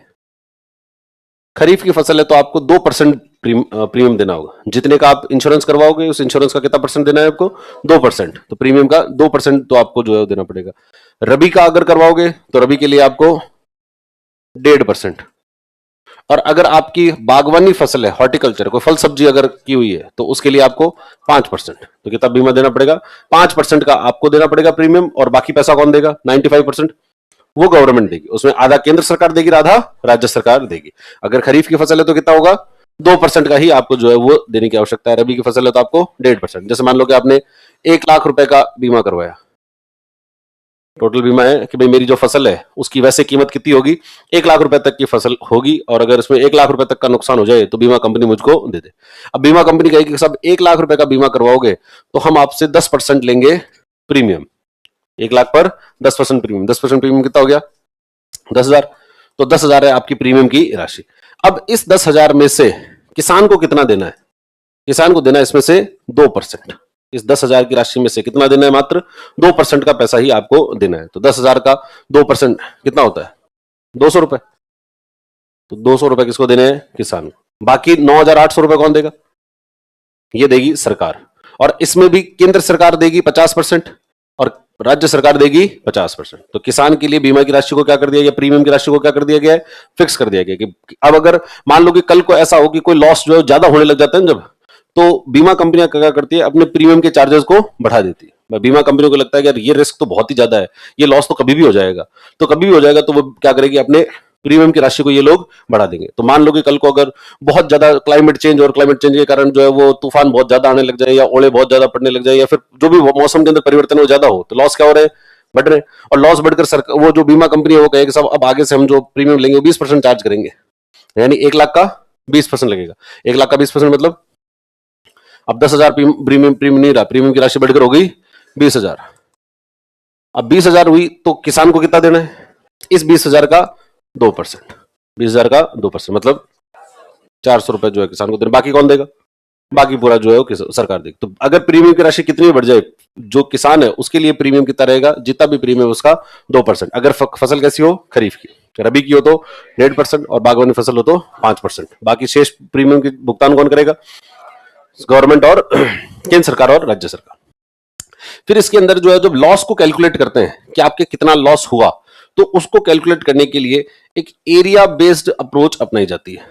S1: तो आपको 2% प्रीमियम देना होगा। जितने का आप इंश्योरेंस करवाओगे उस इंश्योरेंस का कितना परसेंट देना है आपको, 2%। तो प्रीमियम का 2% तो आपको जो है देना पड़ेगा। रबी का अगर करवाओगे तो रबी के लिए आपको 1.5%, और अगर आपकी बागवानी फसल है, हॉर्टिकल्चर, कोई फल सब्जी अगर की हुई है तो उसके लिए आपको 5%। तो कितना बीमा देना पड़ेगा, 5% का आपको देना पड़ेगा प्रीमियम, और बाकी पैसा कौन देगा, 95% वो गवर्नमेंट देगी। उसमें आधा केंद्र सरकार देगी, आधा राज्य सरकार देगी। अगर खरीफ की फसल है तो कितना होगा, 2% का ही आपको जो है वो देने की आवश्यकता है। रबी की फसल है तो आपको 1.5%। जैसे मान लो कि आपने 1 लाख रुपए का बीमा करवाया, टोटल बीमा है कि भाई मेरी जो फसल है उसकी वैसे कीमत कितनी होगी, 1 लाख रुपए तक की फसल होगी, और अगर इसमें 1 लाख रुपए तक का नुकसान हो जाए तो बीमा कंपनी मुझको दे दे। अब बीमा कंपनी कहेगी कि साहब 1 लाख रुपए का बीमा करवाओगे तो हम आपसे 10% लेंगे प्रीमियम, 1 लाख पर 10% प्रीमियम, 10% प्रीमियम कितना हो गया, 10,000। तो 10,000 है आपकी प्रीमियम की राशि। अब इस 10,000 में से किसान को कितना देना है, किसान को देना है इसमें से 2%। इस 10,000 की राशि में से कितना देना है, मात्र 2% का पैसा ही आपको देना है। तो 10,000 का 2% कितना होता है, 200 रुपए। तो 200 रुपए किसको देने हैं, किसान को। बाकी 9,800 रुपए कौन देगा, ये देगी सरकार। और इसमें भी केंद्र सरकार देगी 50% और राज्य सरकार देगी 50%। तो किसान के लिए बीमा की राशि को क्या कर दिया गया, प्रीमियम की राशि को क्या कर दिया गया है, फिक्स कर दिया गया कि अब अगर मान लो कि कल को ऐसा हो कि कोई लॉस जो है ज्यादा होने लग जाता है जब, तो बीमा कंपनियां क्या करती है, अपने प्रीमियम के चार्जेस को बढ़ा देती है। बीमा कंपनियों को लगता है कि यार ये रिस्क तो बहुत ही ज्यादा है, ये लॉस तो कभी भी हो जाएगा, तो कभी भी हो जाएगा, तो वो क्या करेगी, अपने प्रीमियम की राशि को ये लोग बढ़ा देंगे। तो मान लो कि कल को अगर बहुत ज्यादा क्लाइमेट चेंज और क्लाइमेट चेंज के कारण जो है वो तूफान बहुत ज्यादा आने लग जाए, या ओले बहुत ज्यादा पड़ने लग जाए, या फिर जो भी मौसम के अंदर परिवर्तन वो ज्यादा हो, तो लॉस क्या हो रहे हैं, बढ़ रहे हैं। और लॉस बढ़कर सरकार, वो जो बीमा कंपनी है वो कहेगी साहब अब आगे से हम जो प्रीमियम लेंगे वो 20% चार्ज करेंगे, यानी 1 लाख का 20% लगेगा। 1 लाख का 20% मतलब अब 10,000 प्रीमियम प्रीमियम नहीं रहा, प्रीमियम की राशि बढ़कर हो गई 20,000। अब 20,000 हुई तो किसान को कितना देना है, इस 20,000 का 2%, 20,000 का 2% मतलब 400 रुपए जो है किसान को देना। बाकी कौन देगा, बाकी पूरा जो है वो सरकार देगी। तो अगर प्रीमियम की राशि कितनी बढ़ जाए, जो किसान है उसके लिए प्रीमियम कितना रहेगा, जितना भी प्रीमियम उसका 2%। अगर फसल कैसी हो, खरीफ की, रबी की हो तो 1.5% और बागवानी फसल हो तो 5%। बाकी शेष प्रीमियम की भुगतान कौन करेगा, गवर्नमेंट और केंद्र सरकार और राज्य सरकार। फिर इसके अंदर जो है जब लॉस को कैलकुलेट करते हैं कि आपके कितना लॉस हुआ, तो उसको कैलकुलेट करने के लिए एक एरिया बेस्ड अप्रोच अपनाई जाती है।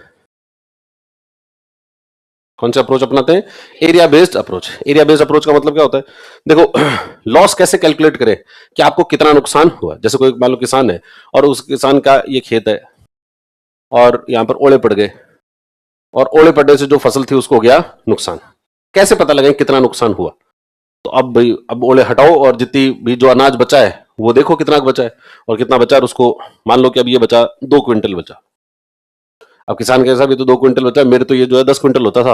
S1: कौन सा अप्रोच अपनाते हैं, area based approach. Area based approach का मतलब क्या होता है, देखो लॉस कैसे कैलकुलेट करें कि आपको कितना नुकसान हुआ। जैसे कोई मान लो किसान है और उस किसान का ये खेत है और यहां पर ओले पड़ गए, और ओले पड़ने से जो फसल थी उसको हो गया नुकसान। कैसे पता लगाएं कितना नुकसान हुआ, तो अब भाई अब ओले हटाओ और जितनी भी जो अनाज बचा है वो देखो कितना बचा है, और कितना बचा है उसको मान लो कि अब ये बचा 2 क्विंटल बचा। अब किसान के हिसाब ये तो 2 क्विंटल बचा, मेरे तो ये जो है 10 क्विंटल होता था।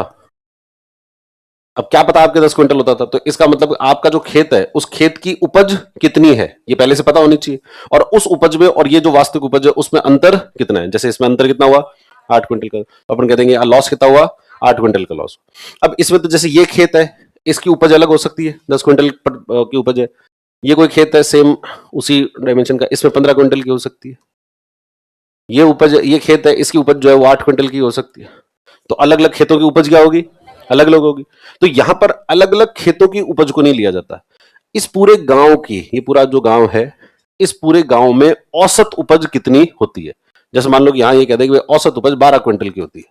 S1: अब क्या पता आपके 10 क्विंटल होता था, तो इसका मतलब आपका जो खेत है उस खेत की उपज कितनी है ये पहले से पता होनी चाहिए, और उस उपज में और ये जो वास्तविक उपज है उसमें अंतर कितना है। जैसे इसमें अंतर कितना हुआ, 8 क्विंटल का, तो अपन कह देंगे लॉस कितना हुआ, 8 क्विंटल का लॉस। अब इसमें तो जैसे ये खेत है इसकी उपज अलग हो सकती है, 10 क्विंटल की उपज है। ये कोई खेत है सेम उसी डायमेंशन का, इसमें 15 क्विंटल की हो सकती है। ये उपज, ये खेत है इसकी उपज जो है वो 8 क्विंटल की हो सकती है। तो अलग अलग खेतों की उपज क्या होगी, अलग अलग होगी। तो यहां पर अलग अलग खेतों की उपज को नहीं लिया जाता, इस पूरे गांव की, ये पूरा जो गांव है इस पूरे गांव में औसत उपज कितनी होती है। जैसे मान लो कि यहां ये कह दें कि औसत उपज 12 क्विंटल की होती है,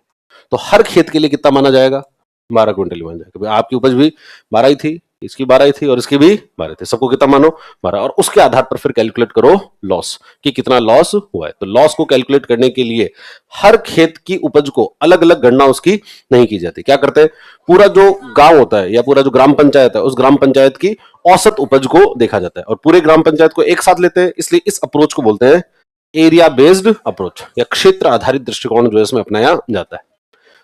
S1: तो हर खेत के लिए कितना माना जाएगा, 12 क्विंटल माना जाएगा। आपकी उपज भी 12 ही थी, इसकी 12 ही थी और इसकी भी 12 थी, सबको कितना मानो 12, और उसके आधार पर फिर कैलकुलेट करो लॉस कि कितना लॉस हुआ है। तो लॉस को कैलकुलेट करने के लिए हर खेत की उपज को अलग अलग गणना उसकी नहीं की जाती। क्या करते हैं, पूरा जो गांव होता है या पूरा जो ग्राम पंचायत है उस ग्राम पंचायत की औसत उपज को देखा जाता है और पूरे ग्राम पंचायत को एक साथ लेते हैं, इसलिए इस अप्रोच को बोलते हैं एरिया बेस्ड अप्रोच या क्षेत्र आधारित दृष्टिकोण जो है इसमें अपनाया जाता है।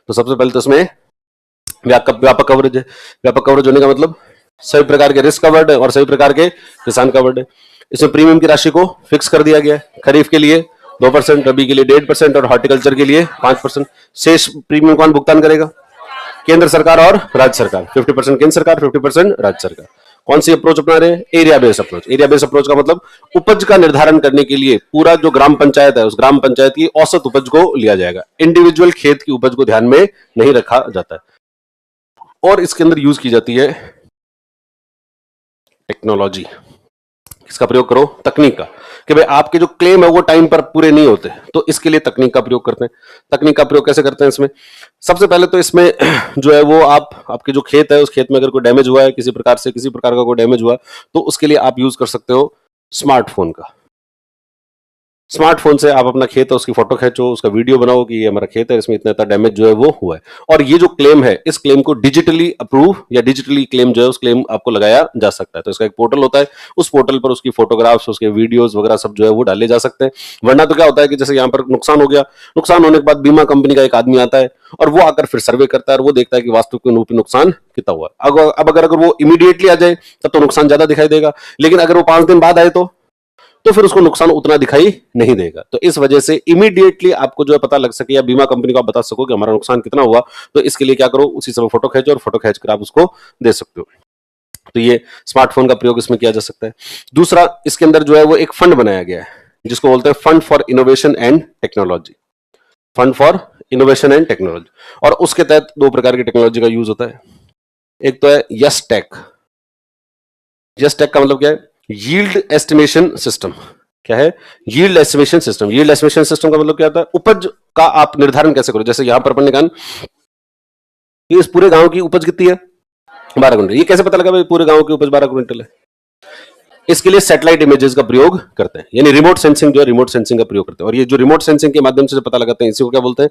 S1: तो सबसे पहले तो इसमें व्यापक कवरेज है। व्यापक कवरेज होने का मतलब सभी प्रकार के रिस्क कवर्ड है और सभी प्रकार के किसान कवर्ड है। इसमें प्रीमियम की राशि को फिक्स कर दिया गया है, खरीफ के लिए 2%, रबी के लिए 1.5% और हॉर्टिकल्चर के लिए 5%। शेष प्रीमियम कौन भुगतान करेगा, केंद्र सरकार और राज्य सरकार। 50% केंद्र सरकार, 50% राज्य सरकार। कौन सी अप्रोच अपना रहे हैं, area based approach. Area based approach का मतलब उपज का निर्धारण करने के लिए पूरा जो ग्राम पंचायत है उस ग्राम पंचायत की औसत उपज को लिया जाएगा, इंडिविजुअल खेत की उपज को ध्यान में नहीं रखा जाता है। और इसके अंदर यूज की जाती है टेक्नोलॉजी। इसका प्रयोग करो, तकनीक का, कि भाई आपके जो क्लेम है वो टाइम पर पूरे नहीं होते, तो इसके लिए तकनीक का प्रयोग करते हैं। तकनीक का प्रयोग कैसे करते हैं, इसमें सबसे पहले तो इसमें जो है वो आपके जो खेत है उस खेत में अगर कोई डैमेज हुआ है किसी प्रकार से, किसी प्रकार का कोई डैमेज हुआ, तो उसके लिए आप यूज कर सकते हो स्मार्टफोन का। स्मार्टफोन से आप अपना खेत है उसकी फोटो खींचो, उसका वीडियो बनाओ कि ये हमारा खेत है, इसमें इतना इतना डैमेज जो है वो हुआ है। और ये जो क्लेम है, इस क्लेम को डिजिटली अप्रूव या डिजिटली क्लेम जो है उस क्लेम आपको लगाया जा सकता है। तो इसका एक पोर्टल होता है, उस पोर्टल पर उसकी फोटोग्राफ्स, उसके वीडियोस वगैरह सब जो है वो डाले जा सकते हैं। वरना तो क्या होता है कि जैसे यहाँ पर नुकसान हो गया, नुकसान होने के बाद बीमा कंपनी का एक आदमी आता है और वो आकर फिर सर्वे करता है और वो देखता है कि वास्तविक में नुकसान कितना हुआ। अब अगर वो इमीडिएटली आ जाए तब तो नुकसान ज्यादा दिखाई देगा, लेकिन अगर वो 5 दिन बाद आए तो फिर उसको नुकसान उतना दिखाई नहीं देगा। तो इस वजह से इमीडिएटली आपको जो है पता लग सके या बीमा कंपनी को आप बता सको कि हमारा नुकसान कितना हुआ, तो इसके लिए क्या करो, उसी समय फोटो खींचो और फोटो खींच कर आप उसको दे सकते हो। तो ये स्मार्टफोन का प्रयोग इसमें किया जा सकता है। दूसरा, इसके अंदर जो है वो एक फंड बनाया गया है जिसको बोलते हैं fund for innovation and technology. Fund for innovation and technology, और उसके तहत 2 प्रकार की टेक्नोलॉजी का यूज होता है। एक तो है यस टेक। यस टेक का मतलब क्या है? Yield estimation system. क्या है? Yield estimation system. Yield estimation system का मतलब क्या होता है? उपज का आप निर्धारण कैसे करो। जैसे यहां पर अपन ने कहा कि इस पूरे गांव की उपज कितनी है, 12 क्विंटल। ये कैसे पता लगा भाई पूरे गांव की उपज 12 क्विंटल है? इसके लिए सैटेलाइट इमेजेस का प्रयोग करते हैं, यानी रिमोट सेंसिंग जो है, रिमोट सेंसिंग का प्रयोग करते हैं। और ये जो रिमोट सेंसिंग के माध्यम से पता लगाते हैं, इसी को क्या बोलते हैं?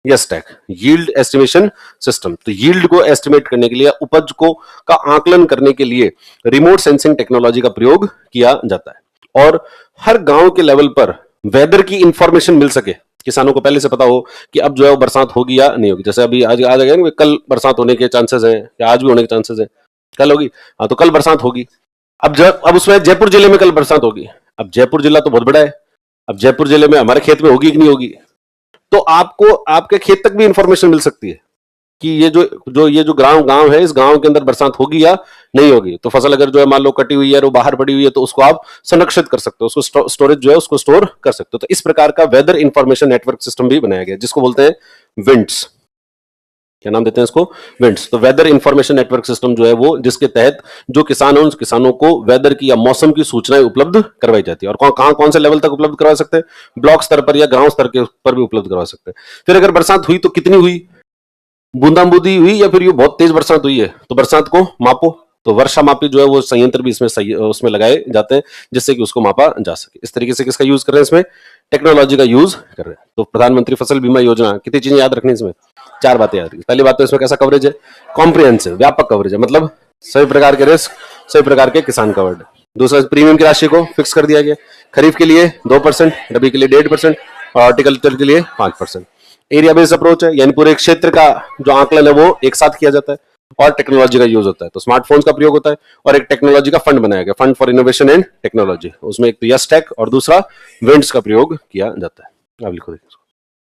S1: Yes tag, yield estimation system. तो यील्ड को एस्टिमेट करने के लिए, उपज को का आकलन करने के लिए रिमोट सेंसिंग टेक्नोलॉजी का प्रयोग किया जाता है। और हर गांव के लेवल पर वेदर की इंफॉर्मेशन मिल सके, किसानों को पहले से पता हो कि अब जो है वो बरसात होगी या नहीं होगी। जैसे अभी आज आज गया कल बरसात होने के चांसेस है या आज भी होने के चांसेस है, कल होगी, हाँ तो कल बरसात होगी। अब उसमें जयपुर जिले में कल बरसात होगी। अब जयपुर जिला तो बहुत बड़ा है, अब जयपुर जिले में हमारे खेत में होगी कि नहीं होगी, तो आपको आपके खेत तक भी इंफॉर्मेशन मिल सकती है कि ये जो गांव है, इस गांव के अंदर बरसात होगी या नहीं होगी। तो फसल अगर जो है मान लो कटी हुई है और वो बाहर पड़ी हुई है, तो उसको आप संरक्षित कर सकते हो, उसको स्टोरेज जो है उसको स्टोर कर सकते हो। तो इस प्रकार का वेदर इंफॉर्मेशन नेटवर्क सिस्टम भी बनाया गया, जिसको बोलते हैं विंड्स। क्या नाम देते हैं इसको? विंड्स। तो वेदर इंफॉर्मेशन नेटवर्क सिस्टम जो है वो, जिसके तहत जो किसान है उन किसानों को वेदर की या मौसम की सूचनाएं उपलब्ध करवाई जाती है। और कौन से लेवल तक उपलब्ध करवा सकते हैं? ब्लॉक स्तर पर या गांव स्तर के पर भी उपलब्ध करवा सकते हैं। फिर अगर बरसात हुई तो कितनी हुई, बूंदाबूंदी हुई या फिर ये बहुत तेज बरसात हुई है, तो बरसात को मापो। तो वर्षा मापी जो है वो संयंत्र भी उसमें लगाए जाते हैं, जिससे कि उसको मापा जा सके। इस तरीके से किसका यूज कर रहे हैं इसमें? टेक्नोलॉजी का यूज कर रहे हैं। तो प्रधानमंत्री फसल बीमा योजना, कितनी चीजें याद रखनी इसमें? 4 बातें याद रखनी। पहली बात तो इसमें कैसा कवरेज है? कॉम्प्रिहेंसिव, व्यापक कवरेज है, मतलब सभी प्रकार के रिस्क, सभी प्रकार के किसान कवर्ड। दूसरा, प्रीमियम की राशि को फिक्स कर दिया गया। खरीफ के लिए 2%, रबी के लिए 1.5% और हॉर्टिकल्चर के लिए 5%। एरिया बेस्ड अप्रोच है, यानी पूरे क्षेत्र का जो आकलन है वो एक साथ किया जाता है। और टेक्नोलॉजी का यूज होता है, तो स्मार्टफोन्स का प्रयोग होता है। और एक टेक्नोलॉजी का फंड बनाया गया, fund for innovation and technology. उसमें एक तो यस टेक और दूसरा विंड्स का प्रयोग किया जाता है। आप लिखो देखिए।